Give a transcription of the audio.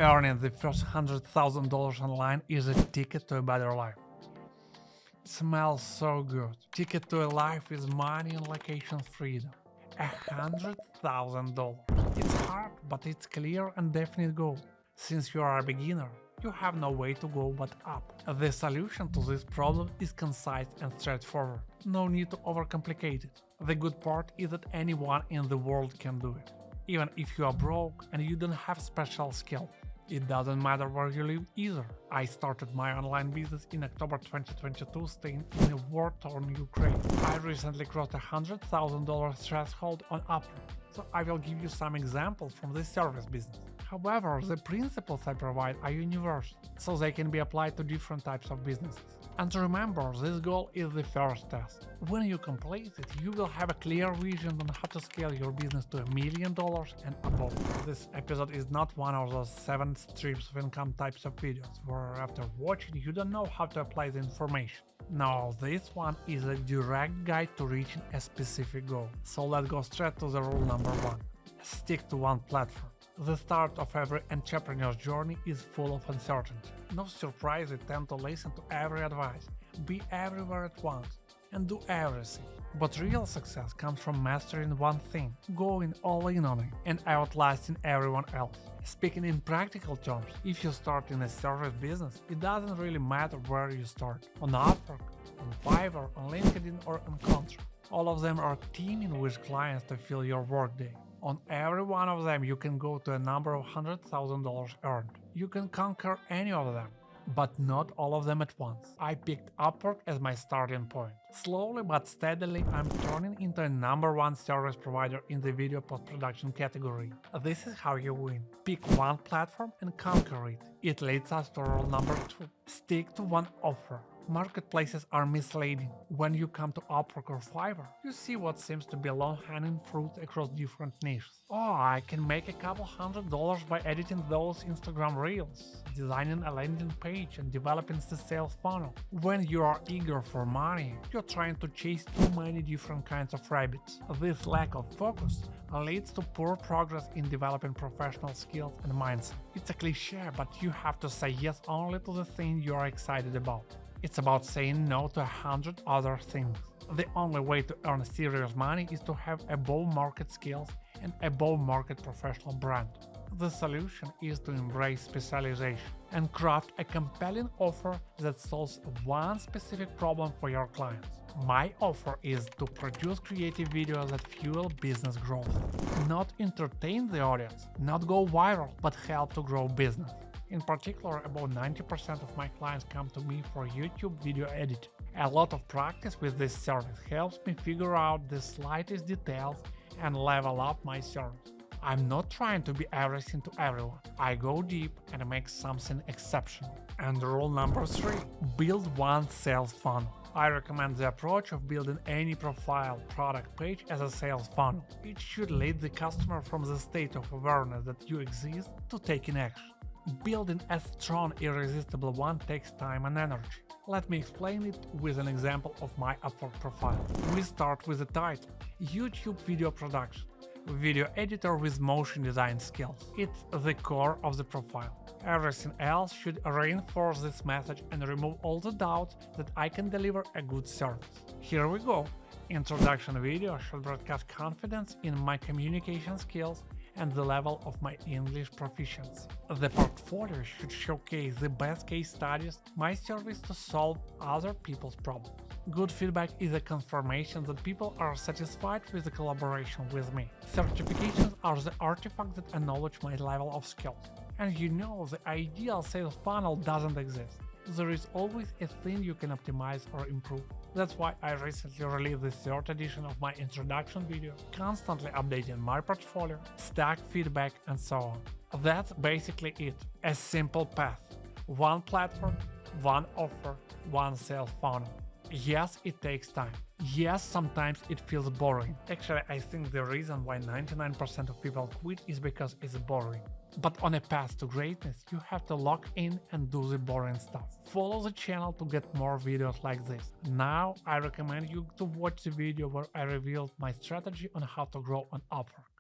Earning the first $100,000 online is a ticket to a better life. It smells so good. Ticket to a life with money and location freedom. $100,000. It's hard, but it's clear and definite goal. Since you are a beginner, you have no way to go but up. The solution to this problem is concise and straightforward. No need to overcomplicate it. The good part is that anyone in the world can do it. Even if you are broke and you don't have special skill. It doesn't matter where you live either. I started my online business in October 2022 staying in a war-torn Ukraine. I recently crossed $100,000 threshold on Upwork, so I will give you some examples from the service business. However, the principles I provide are universal, so they can be applied to different types of businesses. And remember, this goal is the first test. When you complete it, you will have a clear vision on how to scale your business to $1 million and above. This episode is not one of those 7 streams of income types of videos, where after watching you don't know how to apply the information. No, this one is a direct guide to reaching a specific goal. So let's go straight to the rule number 1. Stick to one platform. The start of every entrepreneur's journey is full of uncertainty. No surprise you tend to listen to every advice, be everywhere at once, and do everything. But real success comes from mastering one thing, going all in on it, and outlasting everyone else. Speaking in practical terms, if you start in a service business, it doesn't really matter where you start, on Upwork, on Fiverr, on LinkedIn, or on Contract. All of them are teaming with clients to fill your workday. On every one of them you can go to a number of $100,000 earned. You can conquer any of them, but not all of them at once. I picked Upwork as my starting point. Slowly but steadily I'm turning into a number 1 service provider in the video post-production category. This is how you win. Pick one platform and conquer it. It leads us to rule number 2. Stick to one offer. Marketplaces are misleading. When you come to Upwork or Fiverr, you see what seems to be low-hanging fruit across different niches. Oh, I can make a couple $100 by editing those Instagram reels, designing a landing page and developing the sales funnel. When you are eager for money, you're trying to chase too many different kinds of rabbits. This lack of focus leads to poor progress in developing professional skills and mindset. It's a cliche, but you have to say yes only to the thing you are excited about. It's about saying no to 100 other things. The only way to earn serious money is to have above-market skills and above-market professional brand. The solution is to embrace specialization and craft a compelling offer that solves one specific problem for your clients. My offer is to produce creative videos that fuel business growth. Not entertain the audience, not go viral, but help to grow business. In particular, about 90% of my clients come to me for YouTube video editing. A lot of practice with this service helps me figure out the slightest details and level up my service. I'm not trying to be everything to everyone. I go deep and make something exceptional. And rule number 3, build one sales funnel. I recommend the approach of building any profile product page as a sales funnel. It should lead the customer from the state of awareness that you exist to taking action. Building a strong, irresistible one takes time and energy. Let me explain it with an example of my Upwork profile. We start with the title, YouTube video production, video editor with motion design skills. It's the core of the profile. Everything else should reinforce this message and remove all the doubts that I can deliver a good service. Here we go. Introduction video should broadcast confidence in my communication skills and the level of my English proficiency. The portfolio should showcase the best case studies, my service to solve other people's problems. Good feedback is a confirmation that people are satisfied with the collaboration with me. Certifications are the artifacts that acknowledge my level of skills. And you know, the ideal sales funnel doesn't exist. There is always a thing you can optimize or improve. That's why I recently released the 3rd edition of my introduction video, constantly updating my portfolio, stack feedback, and so on. That's basically it. A simple path. One platform, one offer, one sales funnel. Yes, it takes time. Yes, sometimes it feels boring. Actually, I think the reason why 99% of people quit is because it's boring. But on a path to greatness, you have to lock in and do the boring stuff. Follow the channel to get more videos like this. Now, I recommend you to watch the video where I revealed my strategy on how to grow on Upwork.